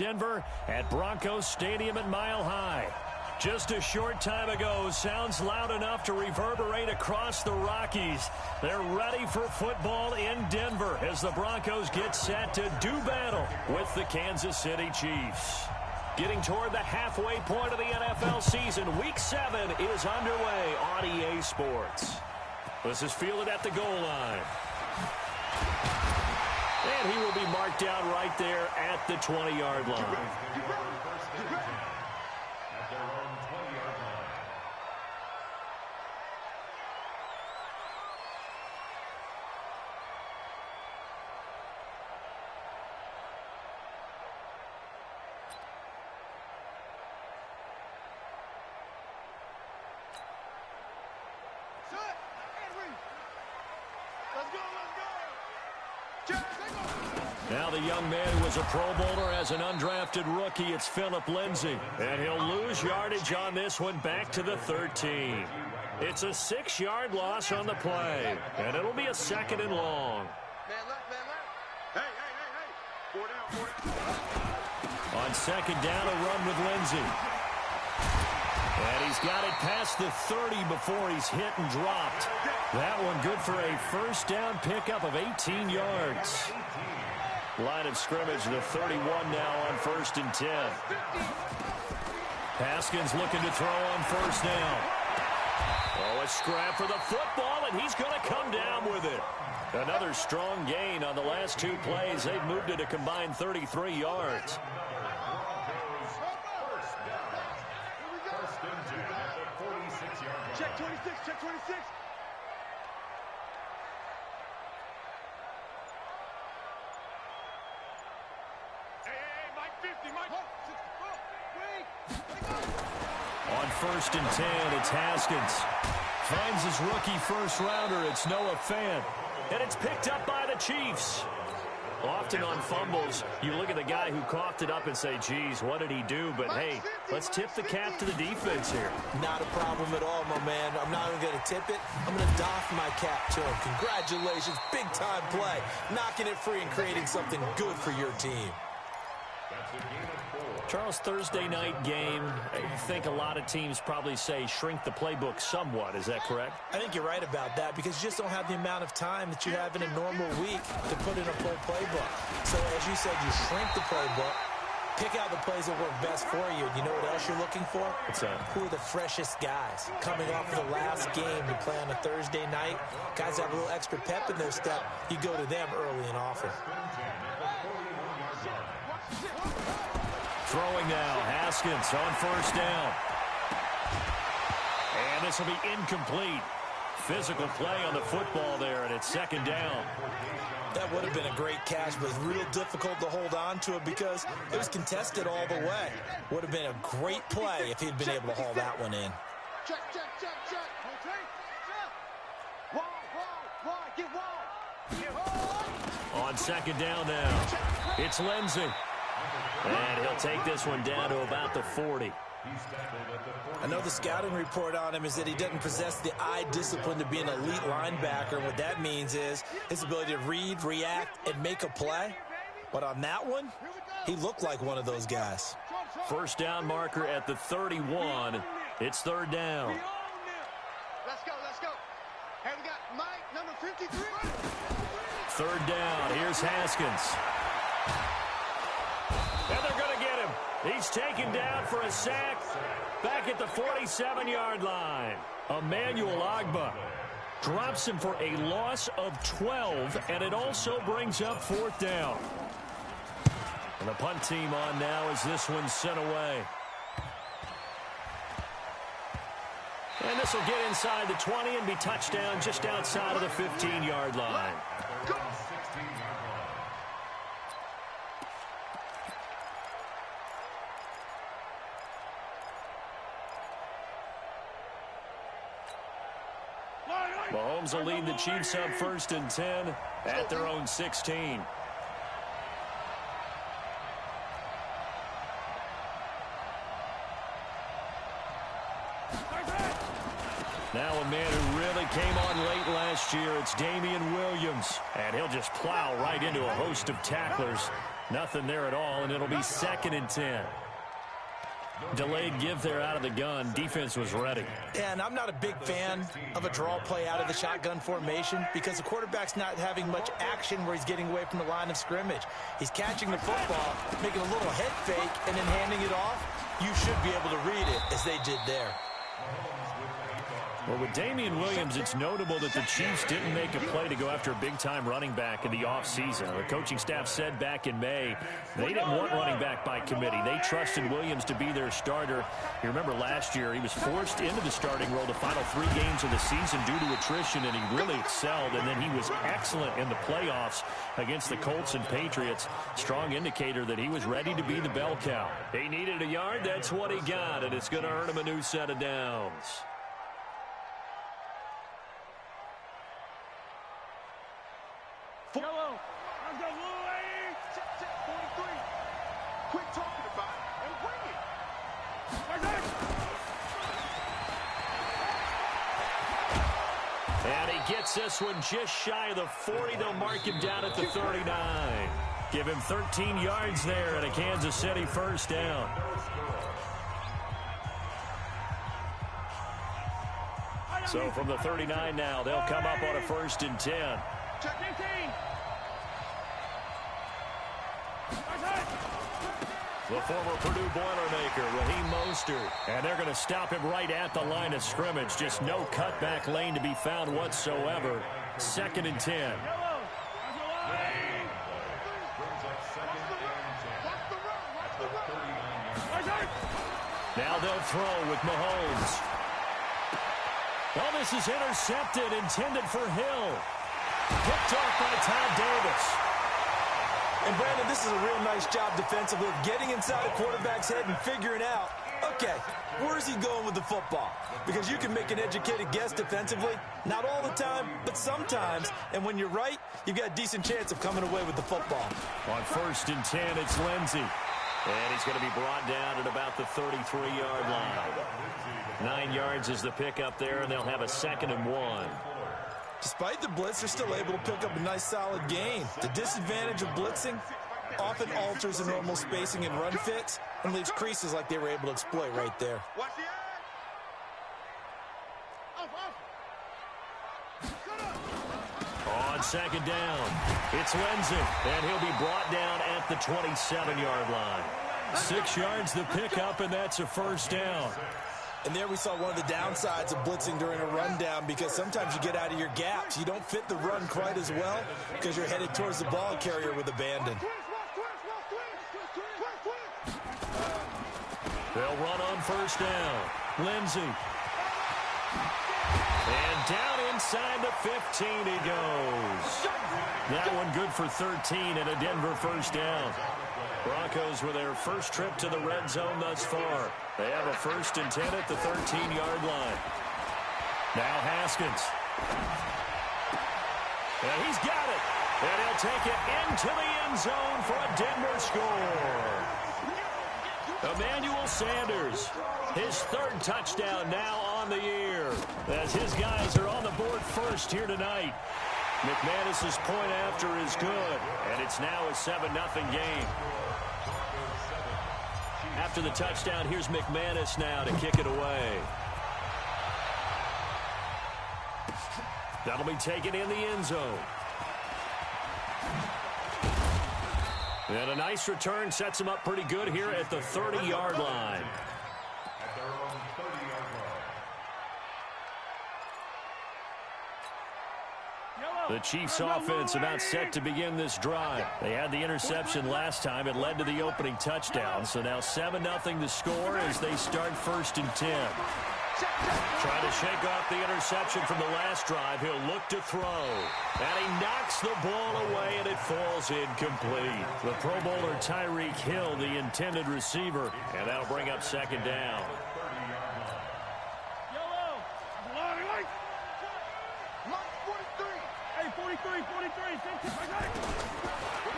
Denver at Broncos Stadium at Mile High. Just a short time ago, sounds loud enough to reverberate across the Rockies. They're ready for football in Denver as the Broncos get set to do battle with the Kansas City Chiefs. Getting toward the halfway point of the NFL season, Week 7 is underway on EA Sports. This is fielded at the goal line. And he will be marked down right there at the 20-yard line. Now the young man who was a Pro Bowler as an undrafted rookie, it's Phillip Lindsay. And he'll lose yardage on this one back to the 13. It's a 6-yard loss on the play. And it'll be a 2nd and long. Hey. 4 down. On 2nd down, a run with Lindsay. And he's got it past the 30 before he's hit and dropped. That one good for a 1st down pickup of 18 yards. Line of scrimmage, the 31 now on 1st and 10. Haskins looking to throw on 1st down. Oh, a scrap for the football, and he's going to come down with it. Another strong gain on the last 2 plays. They've moved it a combined 33 yards. Check 26, check 26. On 1st and 10, it's Haskins. Finds his rookie first-rounder. It's Noah Fant. And it's picked up by the Chiefs. Often on fumbles, you look at the guy who coughed it up and say, geez, what did he do? But, hey, let's tip the cap to the defense here. Not a problem at all, my man. I'm not even going to tip it. I'm going to doff my cap to him. Congratulations. Big-time play. Knocking it free and creating something good for your team. Charles, Thursday night game, I think a lot of teams probably say shrink the playbook somewhat. Is that correct? I think you're right about that because you just don't have the amount of time that you have in a normal week to put in a full playbook. So, as you said, you shrink the playbook, pick out the plays that work best for you. You know what else you're looking for? What's that? Who are the freshest guys? Coming off of the last game to play on a Thursday night, guys have a little extra pep in their step. You go to them early and often. Throwing now, Haskins on 1st down. And this will be incomplete. Physical play on the football there, and it's 2nd down. That would have been a great catch, but it's real difficult to hold on to it because it was contested all the way. Would have been a great play if he'd been able to haul that one in. Check. Wall. On 2nd down now, it's Lindsay. And he'll take this one down to about the 40. I know the scouting report on him is that he doesn't possess the eye discipline to be an elite linebacker. And what that means is his ability to read, react, and make a play. But on that one, he looked like one of those guys. 1st down marker at the 31. It's 3rd down. Let's go. Hey, we got Mike, number 53. 3rd down. Here's Haskins. And they're going to get him. He's taken down for a sack back at the 47-yard line. Emmanuel Ogbah drops him for a loss of 12, and it also brings up 4th down. And the punt team on now as this one's sent away. And this will get inside the 20 and be touchdown just outside of the 15-yard line. Mahomes will lead the Chiefs up 1st and 10 at their own 16. Now a man who really came on late last year, it's Damian Williams. And he'll just plow right into a host of tacklers. Nothing there at all, and it'll be 2nd and 10. Delayed give there out of the gun. Defense was ready. Yeah, and I'm not a big fan of a draw play out of the shotgun formation because the quarterback's not having much action where he's getting away from the line of scrimmage. He's catching the football, making a little head fake, and then handing it off. You should be able to read it as they did there. Well, with Damian Williams, it's notable that the Chiefs didn't make a play to go after a big-time running back in the offseason. The coaching staff said back in May they didn't want running back by committee. They trusted Williams to be their starter. You remember last year he was forced into the starting role the final 3 games of the season due to attrition, and he really excelled. And then he was excellent in the playoffs against the Colts and Patriots. Strong indicator that he was ready to be the bell cow. He needed a yard. That's what he got, and it's going to earn him a new set of downs. Yellow. Let's go, Louie. 43. Quit talking about it and bring it. And he gets this one just shy of the 40. They'll mark him down at the 39. Give him 13 yards there and a Kansas City first down. So from the 39 now, they'll come up on a 1st and 10. Check 18. The former Purdue Boilermaker, Raheem Mostert. And they're going to stop him right at the line of scrimmage. Just no cutback lane to be found whatsoever. 2nd and 10. Now they'll throw with Mahomes. Well, this is intercepted, intended for Hill. Picked off by Todd Davis. And, Brandon, this is a real nice job defensively of getting inside a quarterback's head and figuring out, okay, where's he going with the football? Because you can make an educated guess defensively, not all the time, but sometimes. And when you're right, you've got a decent chance of coming away with the football. On 1st and 10, it's Lindsey. And he's going to be brought down at about the 33-yard line. 9 yards is the pickup there, and they'll have a 2nd and 1. Despite the blitz, they're still able to pick up a nice, solid gain. The disadvantage of blitzing often alters the normal spacing and run fits and leaves creases like they were able to exploit right there. Watch the On 2nd down, it's Lindsey, and he'll be brought down at the 27-yard line. 6 yards the pickup, and that's a first down. And there we saw one of the downsides of blitzing during a rundown because sometimes you get out of your gaps. You don't fit the run quite as well because you're headed towards the ball carrier with abandon. They'll run on first down. Lindsey. And down inside the 15 he goes. That one good for 13 and a Denver first down. Broncos with their first trip to the red zone thus far. They have a 1st and 10 at the 13-yard line. Now Haskins. And he's got it. And he'll take it into the end zone for a Denver score. Emmanuel Sanders, his 3rd touchdown now on the year. As his guys are on the board first here tonight. McManus's point after is good. And it's now a 7-0 game. After the touchdown, here's McManus now to kick it away. That'll be taken in the end zone. And a nice return sets him up pretty good here at the 30-yard line. The Chiefs offense about set to begin this drive. They had the interception last time. It led to the opening touchdown. So now 7-0 to score as they start 1st and 10. Trying to shake off the interception from the last drive. He'll look to throw. And he knocks the ball away, and it falls incomplete. The Pro Bowler Tyreek Hill, the intended receiver. And that'll bring up 2nd down.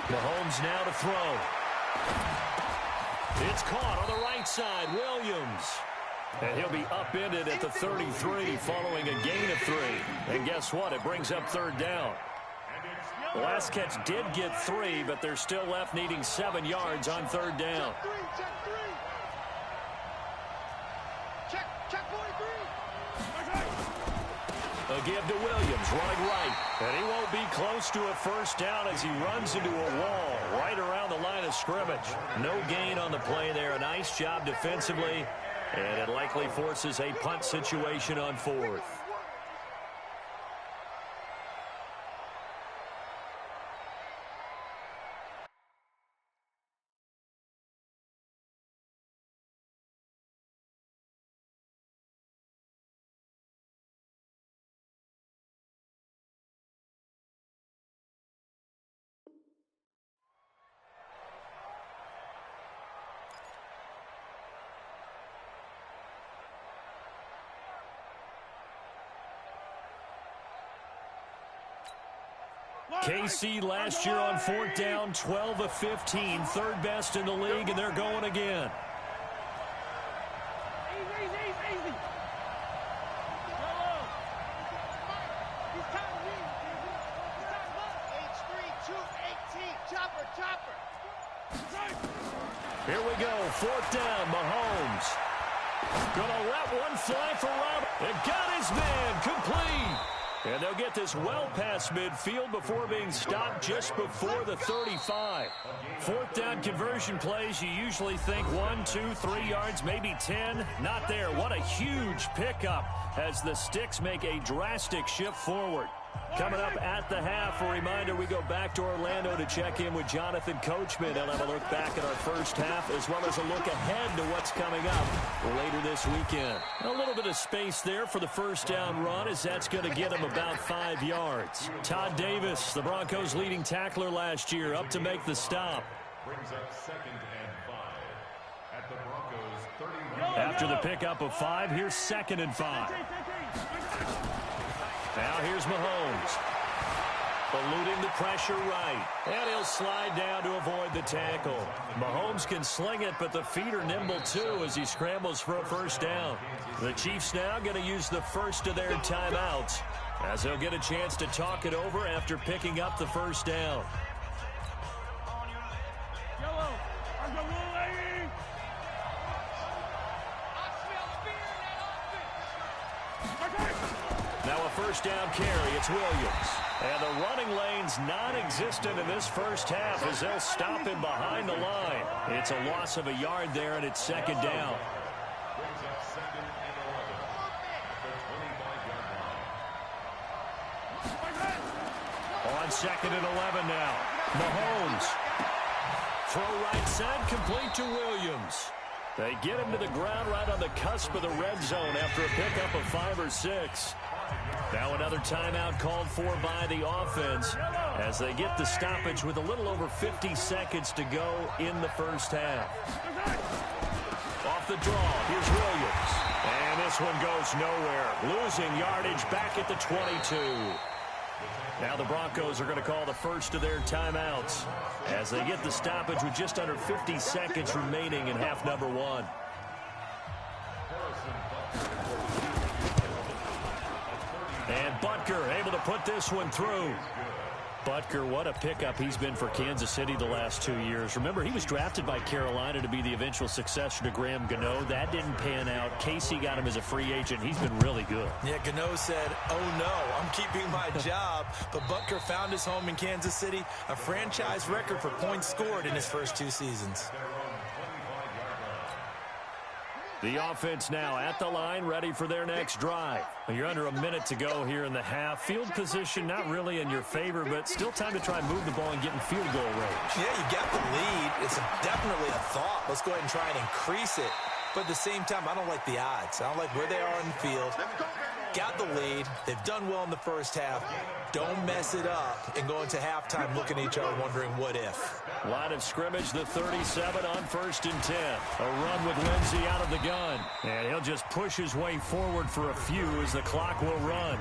Mahomes now to throw. It's caught on the right side. Williams. And he'll be upended at the 33 following a gain of 3. And guess what? It brings up 3rd down. The last catch did get 3, but they're still left needing 7 yards on 3rd down. Check 43. A give to Williams, running right. And he won't be close to a first down as he runs into a wall right around the line of scrimmage. No gain on the play there. A nice job defensively. And it likely forces a punt situation on 4th. KC last year on 4th down, 12 of 15, 3rd best in the league, and they're going again. Easy. Chopper. Here we go, 4th down, Mahomes. Gonna let one fly for Rob. It got his man, complete. And they'll get this well past midfield before being stopped just before the 35. 4th down conversion plays, you usually think 1, 2, 3 yards, maybe 10. Not there. What a huge pickup as the Sticks make a drastic shift forward. Coming up at the half, a reminder, we go back to Orlando to check in with Jonathan Coachman. They'll have a look back at our first half as well as a look ahead to what's coming up later this weekend. A little bit of space there for the first down run as that's going to get him about 5 yards. Todd Davis, the Broncos' leading tackler last year, up to make the stop. Brings up 2nd and 5 at the Broncos' 31. After the pickup of 5, here's 2nd and 5. Now here's Mahomes. Eluding the pressure right. And he'll slide down to avoid the tackle. Mahomes can sling it, but the feet are nimble too as he scrambles for a first down. The Chiefs now going to use the first of their timeouts as they'll get a chance to talk it over after picking up the first down. Now a first down carry, it's Williams. And the running lane's non-existent in this first half as they'll stop him behind the line. It's a loss of a yard there, and it's 2nd down. Brings up 2nd and 11 at the 25-yard line. On 2nd and 11 now. Mahomes. Throw right side, complete to Williams. They get him to the ground right on the cusp of the red zone after a pickup of 5 or 6. Now another timeout called for by the offense as they get the stoppage with a little over 50 seconds to go in the first half. Off the draw, here's Williams. And this one goes nowhere. Losing yardage back at the 22. Now the Broncos are going to call the first of their timeouts as they get the stoppage with just under 50 seconds remaining in half number 1. And Butker able to put this one through. Butker, what a pickup he's been for Kansas City the last 2 years. Remember, he was drafted by Carolina to be the eventual successor to Graham Gano. That didn't pan out. Casey got him as a free agent. He's been really good. Yeah, Gano said, oh no, I'm keeping my job. But Butker found his home in Kansas City, a franchise record for points scored in his first 2 seasons. The offense now at the line, ready for their next drive. You're under a minute to go here in the half. Field position not really in your favor, but still time to try and move the ball and get in field goal range. Yeah, you got the lead. It's definitely a thought. Let's go ahead and try and increase it. But at the same time, I don't like the odds. I don't like where they are in the field. Got the lead. They've done well in the first half. Don't mess it up and go into halftime looking at each other wondering what if. Line of scrimmage, the 37 on 1st and 10. A run with Lindsey out of the gun. And he'll just push his way forward for a few as the clock will run.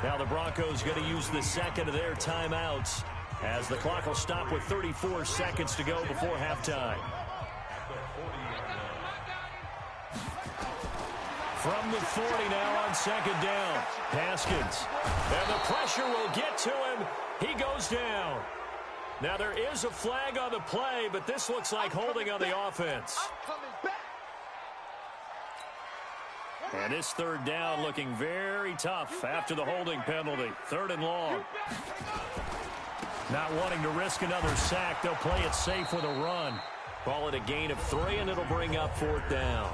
Now the Broncos going to use the second of their timeouts as the clock will stop with 34 seconds to go before halftime. From the 40 now on 2nd down. Haskins. And the pressure will get to him. He goes down. Now there is a flag on the play, but this looks like holding on the offense. And this third down looking very tough after the holding penalty. 3rd and long. Not wanting to risk another sack, they'll play it safe with a run. Call it a gain of 3, and it'll bring up 4th down.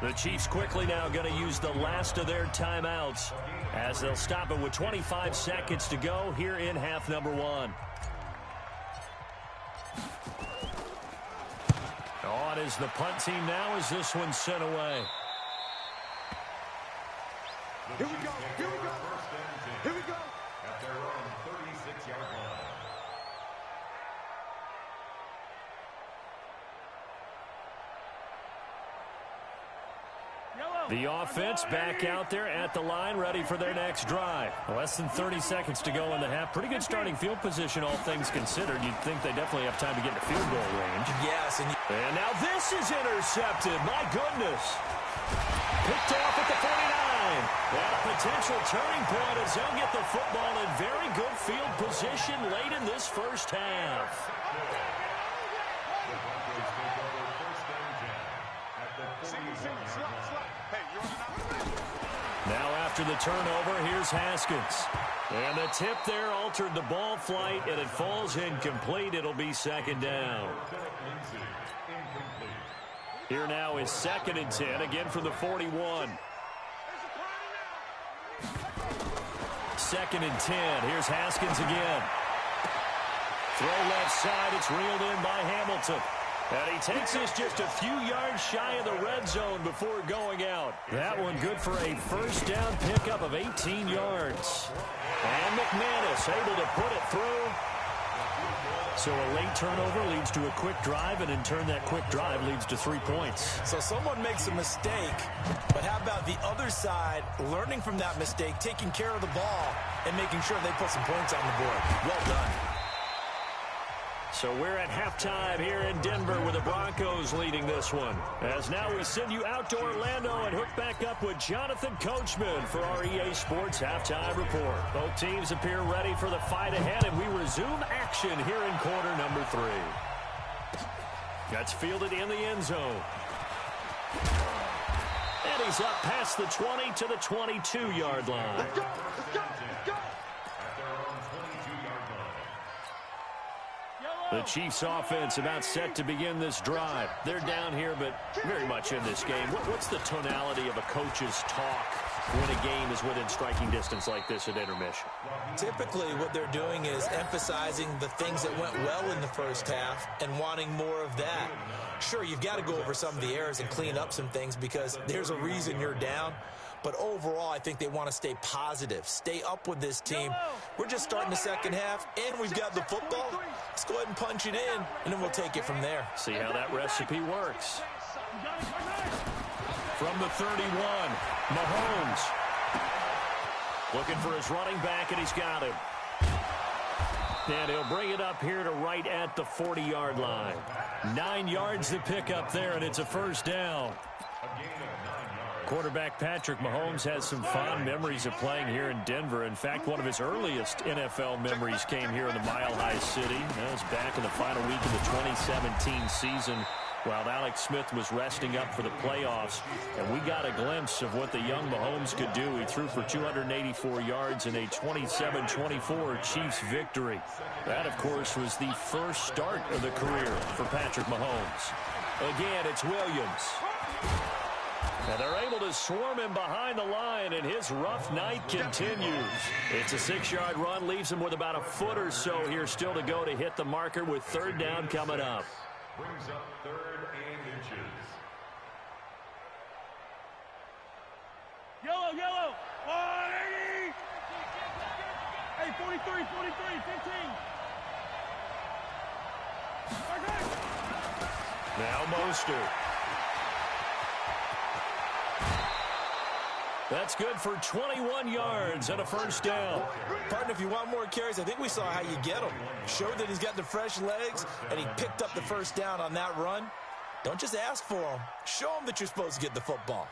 The Chiefs quickly now going to use the last of their timeouts as they'll stop it with 25 seconds to go here in half number 1. On is the punt team now as this one's sent away. Here we go. Here we go. Here we go. At their own 36-yard line. The offense back out there at the line, ready for their next drive. Less than 30 seconds to go in the half. Pretty good starting field position, all things considered. You'd think they definitely have time to get into field goal range. Yes. And now this is intercepted. My goodness. Picked off at the 49. And a potential turning point as they'll get the football in very good field position late in this first half. Now after the turnover, here's Haskins. And the tip there altered the ball flight, and it falls incomplete. It'll be 2nd down. Here now is 2nd and 10, again from the 41. 2nd and 10. Here's Haskins again. Throw left side. It's reeled in by Hamilton. And he takes this just a few yards shy of the red zone before going out. That one good for a first down pickup of 18 yards. And McManus able to put it through. So a late turnover leads to a quick drive, and in turn that quick drive leads to 3 points. So someone makes a mistake, but how about the other side learning from that mistake, taking care of the ball, and making sure they put some points on the board? Well done. So we're at halftime here in Denver with the Broncos leading this one. As now we send you out to Orlando and hook back up with Jonathan Coachman for our EA Sports Halftime Report. Both teams appear ready for the fight ahead, and we resume action here in quarter number 3. That's fielded in the end zone. And he's up past the 20 to the 22-yard line. Let's go. Let's go. Let's go. The Chiefs offense about set to begin this drive. They're down here, but very much in this game. What's the tonality of a coach's talk when a game is within striking distance like this at intermission? Typically, what they're doing is emphasizing the things that went well in the first half and wanting more of that. Sure, you've got to go over some of the errors and clean up some things because there's a reason you're down. But overall, I think they want to stay positive, stay up with this team. We're just starting the second half, and we've got the football. Let's go ahead and punch it in, and then we'll take it from there. See how that recipe works. From the 31, Mahomes. Looking for his running back, and he's got him. And he'll bring it up here to right at the 40-yard line. 9 yards to pick up there, and it's a first down. Quarterback Patrick Mahomes has some fond memories of playing here in Denver. In fact, one of his earliest NFL memories came here in the Mile High City. That was back in the final week of the 2017 season while Alex Smith was resting up for the playoffs. And we got a glimpse of what the young Mahomes could do. He threw for 284 yards in a 27-24 Chiefs victory. That, of course, was the first start of the career for Patrick Mahomes. Again, it's Williams. And they're able to swarm him behind the line, and his rough night continues. It's a 6-yard run, leaves him with about a foot or so here still to go to hit the marker with 3rd down coming up. Brings up 3rd and inches. Yellow, yellow. 180. Hey, 43, 15. Now Mostert. That's good for 21 yards and a first down. Partner, if you want more carries, I think we saw how you get them. Showed that he's got the fresh legs, and he picked up the first down on that run. Don't just ask for them. Show them that you're supposed to get the football.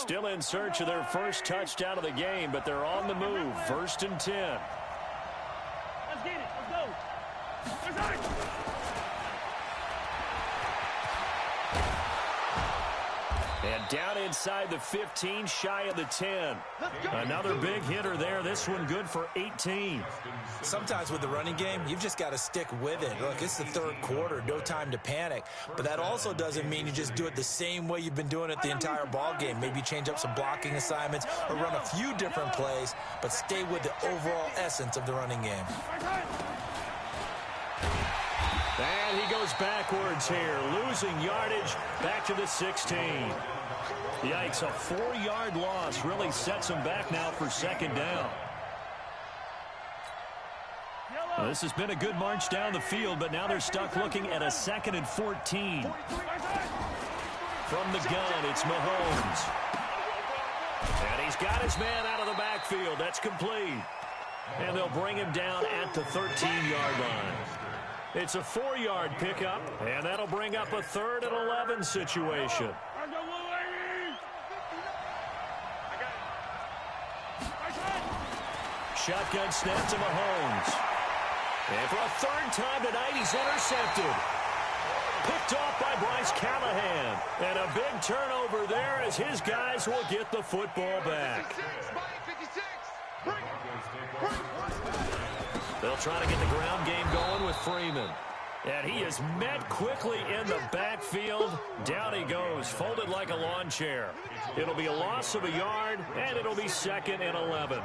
Still in search of their first touchdown of the game, but they're on the move. 1st and 10. Let's get it. Let's go. And down inside the 15, shy of the 10. Another big hitter there. This one good for 18. Sometimes with the running game, you've just got to stick with it. Look, it's the 3rd quarter, no time to panic. But that also doesn't mean you just do it the same way you've been doing it the entire ball game. Maybe change up some blocking assignments or run a few different plays, but stay with the overall essence of the running game. And he goes backwards here, losing yardage back to the 16. Yikes, a 4-yard loss really sets him back now for 2nd down. Well, this has been a good march down the field, but now they're stuck looking at a 2nd and 14. From the gun, it's Mahomes. And he's got his man out of the backfield. That's complete. And they'll bring him down at the 13-yard line. It's a 4-yard pickup, and that'll bring up a 3rd and 11 situation. Shotgun snap to Mahomes. And for a 3rd time tonight, he's intercepted. Picked off by Bryce Callahan. And a big turnover there as his guys will get the football back. They'll try to get the ground game going with Freeman. And he is met quickly in the backfield. Down he goes, folded like a lawn chair. It'll be a loss of a yard, and it'll be 2nd and 11.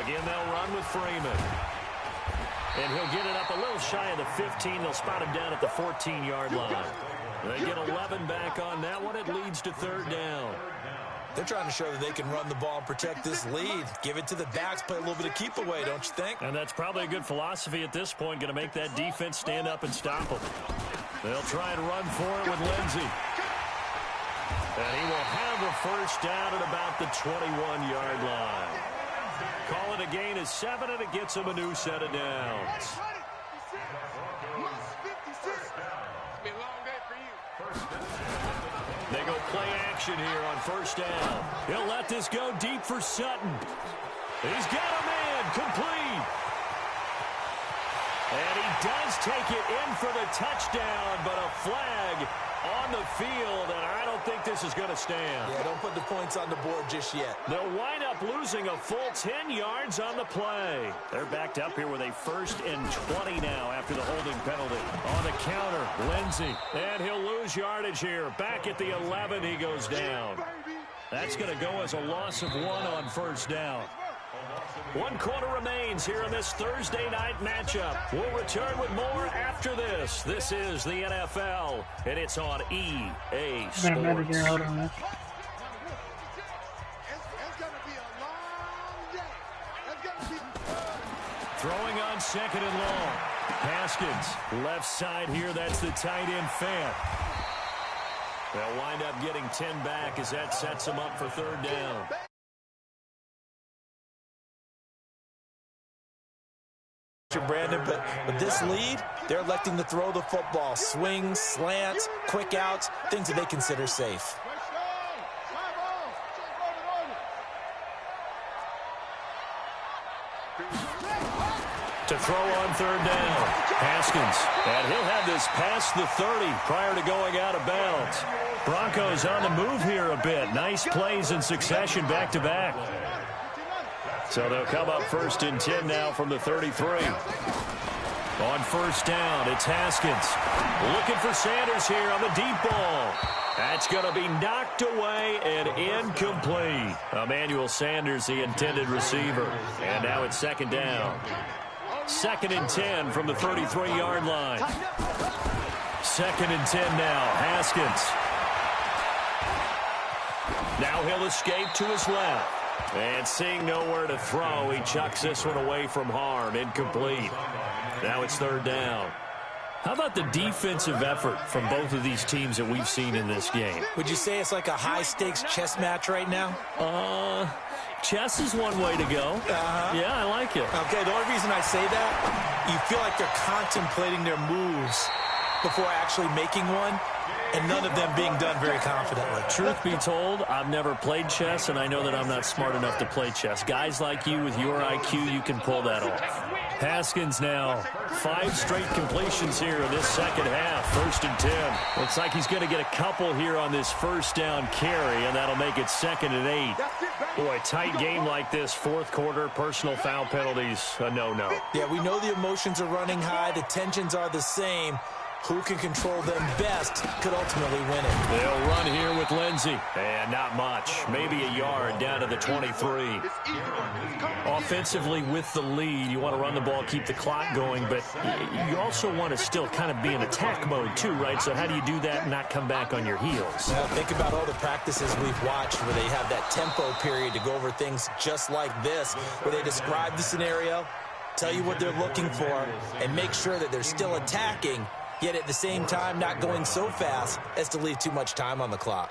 Again, they'll run with Freeman. And he'll get it up a little shy of the 15. They'll spot him down at the 14-yard line. They get 11 back on that one. It leads to 3rd down. They're trying to show that they can run the ball and protect this lead. Give it to the backs, play a little bit of keep away, don't you think? And that's probably a good philosophy at this point, going to make that defense stand up and stop them. They'll try and run for it with Lindsey. And he will have a 1st down at about the 21-yard line. Call it a gain of 7, and it gets him a new set of downs. They go play action here on 1st down. He'll let this go deep for Sutton. He's got a man complete. And he does take it in for the touchdown, but a flag on the field, and I don't think this is going to stand. Yeah, don't put the points on the board just yet. They'll wind up losing a full 10 yards on the play. They're backed up here with a 1st and 20 now after the holding penalty. On the counter, Lindsey. And he'll lose yardage here. Back at the 11, he goes down. That's going to go as a loss of 1 on 1st down. 1 quarter remains here in this Thursday night matchup. We'll return with more after this. This is the NFL, and it's on EA Sports. Throwing on 2nd and long. Haskins, left side here. That's the tight end Fant. They'll wind up getting 10 back as that sets them up for 3rd down. Brandon, but with this lead, they're electing to throw the football. Swings, slants, quick outs, things that they consider safe. To throw on 3rd down, Haskins, and he'll have this past the 30 prior to going out of bounds. Broncos on the move here a bit. Nice plays in succession back-to-back. So they'll come up 1st and 10 now from the 33. On 1st down, it's Haskins. Looking for Sanders here on the deep ball. That's going to be knocked away and incomplete. Emmanuel Sanders, the intended receiver. And now it's 2nd down. 2nd and 10 from the 33-yard line. 2nd and 10 now. Haskins. Now he'll escape to his left. And seeing nowhere to throw, he chucks this one away from harm. Incomplete. Now it's 3rd down. How about the defensive effort from both of these teams that we've seen in this game? Would you say it's like a high-stakes chess match right now? Chess is one way to go. Yeah, I like it. Okay, the only reason I say that, you feel like they're contemplating their moves before actually making one, and none of them being done very confidently. Truth be told, I've never played chess, and I know that I'm not smart enough to play chess. Guys like you with your IQ, you can pull that off. Haskins now, 5 straight completions here in this second half. 1st and 10. Looks like he's going to get a couple here on this first down carry, and that'll make it 2nd and 8. Boy, tight game like this, 4th quarter, personal foul penalties, a no-no. Yeah, we know the emotions are running high. The tensions are the same. Who can control them best could ultimately win it. They'll run here with Lindsey. And not much. Maybe a yard down to the 23. Offensively with the lead, you want to run the ball, keep the clock going, but you also want to still kind of be in attack mode too, right? So how do you do that and not come back on your heels? Well, think about all the practices we've watched where they have that tempo period to go over things just like this, where they describe the scenario, tell you what they're looking for, and make sure that they're still attacking, yet at the same time not going so fast as to leave too much time on the clock.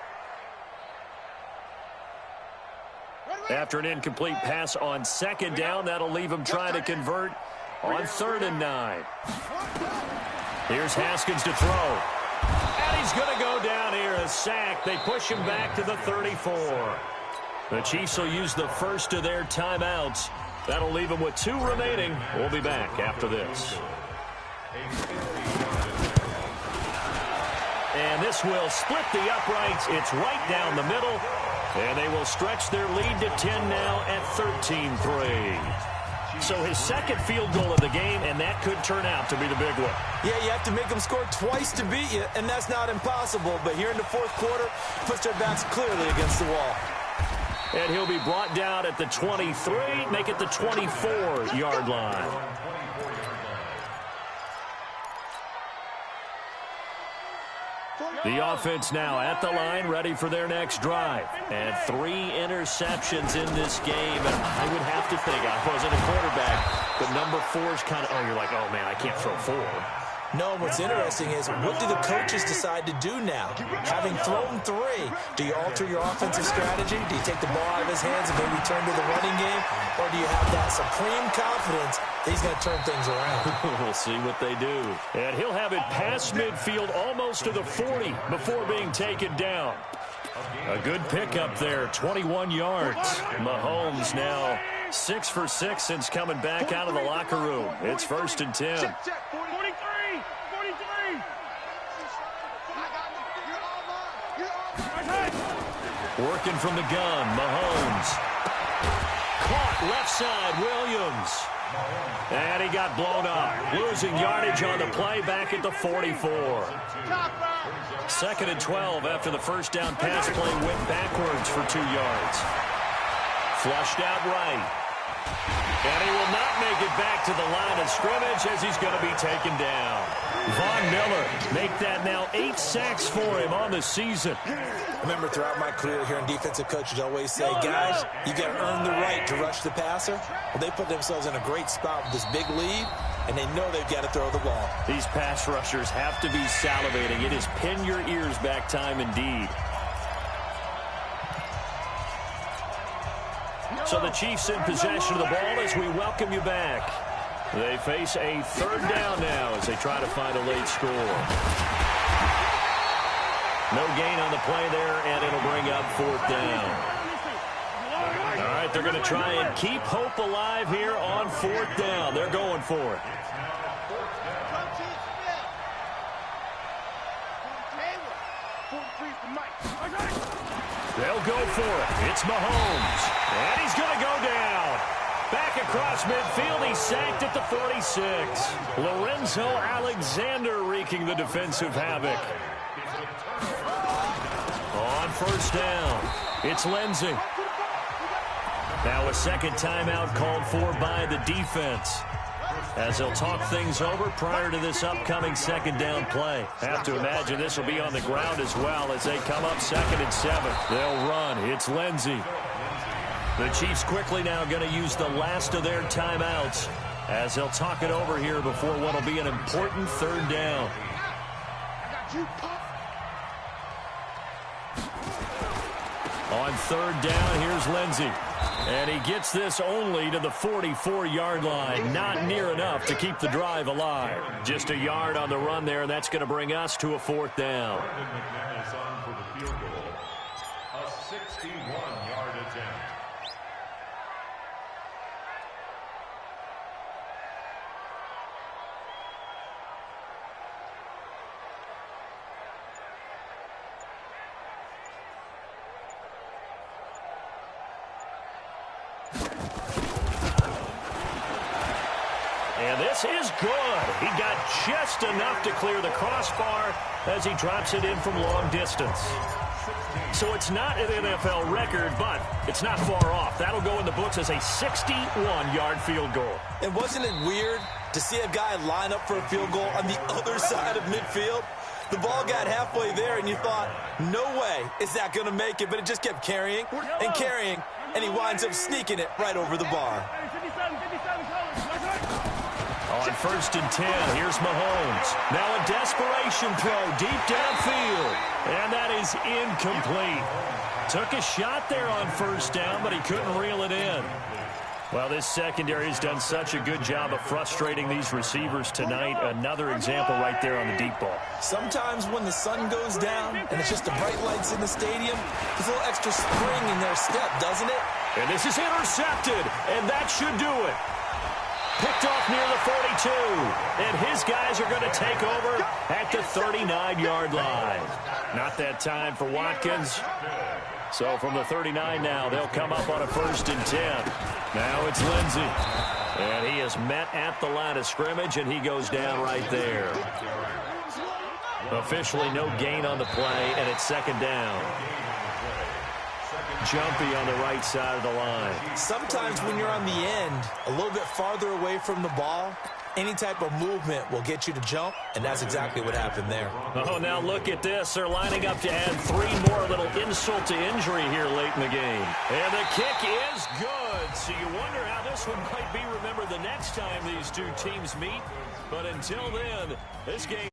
After an incomplete pass on 2nd down, that'll leave him trying to convert on 3rd and 9. Here's Haskins to throw. And he's going to go down here, a sack. They push him back to the 34. The Chiefs will use the first of their timeouts. That'll leave them with 2 remaining. We'll be back after this. And this will split the uprights. It's right down the middle. And they will stretch their lead to 10 now at 13-3. So his 2nd field goal of the game, and that could turn out to be the big one. Yeah, you have to make them score twice to beat you, and that's not impossible. But here in the 4th quarter, puts their backs clearly against the wall. And he'll be brought down at the 23, make it the 24-yard line. The offense now at the line, ready for their next drive. And 3 interceptions in this game. And I would have to think, I wasn't a quarterback, but number 4 is kind of, you're like, oh, man, I can't throw 4. No, what's interesting is, what do the coaches decide to do now? Having thrown 3, do you alter your offensive strategy? Do you take the ball out of his hands and maybe turn to the running game? Or do you have that supreme confidence that he's going to turn things around? We'll see what they do. And he'll have it past midfield almost to the 40 before being taken down. A good pickup there, 21 yards. Mahomes now 6 for 6 since coming back out of the locker room. It's 1st and 10. 43. Working from the gun, Mahomes. Caught left side, Williams. And he got blown up. Losing yardage on the play back at the 44. 2nd and 12 after the first down pass play went backwards for 2 yards. Flushed out right. And he will not make it back to the line of scrimmage as he's going to be taken down. Von Miller make that now 8 sacks for him on the season. Remember, throughout my career here in defensive coaches always say, guys, you got to earn the right to rush the passer. Well, they put themselves in a great spot with this big lead, and they know they've got to throw the ball. These pass rushers have to be salivating. It is pin your ears back time indeed. So the Chiefs in possession of the ball as we welcome you back. They face a 3rd down now as they try to find a late score. No gain on the play there, and it'll bring up 4th down. All right, they're going to try and keep hope alive here on 4th down. They're going for it. They'll go for it. It's Mahomes. And he's going to go down. Back across midfield, he's sacked at the 46. Lorenzo Alexander wreaking the defensive havoc. On 1st down, it's Lindsey. Now a 2nd timeout called for by the defense, as they'll talk things over prior to this upcoming 2nd down play. Have to imagine this will be on the ground as well as they come up 2nd and 7. They'll run. It's Lindsey. The Chiefs quickly now going to use the last of their timeouts as they'll talk it over here before what will be an important 3rd down. On 3rd down, here's Lindsey. And he gets this only to the 44-yard line. Not near enough to keep the drive alive. Just a yard on the run there, and that's going to bring us to a 4th down. McManus on for the field goal. A 61-yard attempt. And this is good. He got just enough to clear the crossbar as he drops it in from long distance. So it's not an NFL record, but it's not far off. That'll go in the books as a 61-yard field goal. And wasn't it weird to see a guy line up for a field goal on the other side of midfield? The ball got halfway there, and you thought, no way is that going to make it, but it just kept carrying and carrying, and he winds up sneaking it right over the bar. On 1st and 10, here's Mahomes. Now a desperation throw deep downfield. And that is incomplete. Took a shot there on 1st down, but he couldn't reel it in. Well, this secondary has done such a good job of frustrating these receivers tonight. Another example right there on the deep ball. Sometimes when the sun goes down and it's just the bright lights in the stadium, there's a little extra spring in their step, doesn't it? And this is intercepted, and that should do it. Picked off near the 42, and his guys are going to take over at the 39-yard line. Not that time for Watkins. So from the 39 now, they'll come up on a 1st and 10. Now it's Lindsey. And he is met at the line of scrimmage, and he goes down right there. Officially no gain on the play, and it's 2nd down. Jumpy on the right side of the line. Sometimes when you're on the end, a little bit farther away from the ball, any type of movement will get you to jump, and that's exactly what happened there. Oh, now look at this. They're lining up to add 3 more, little insult to injury here late in the game. And the kick is good. So you wonder how this one might be remembered the next time these two teams meet. But until then, this game...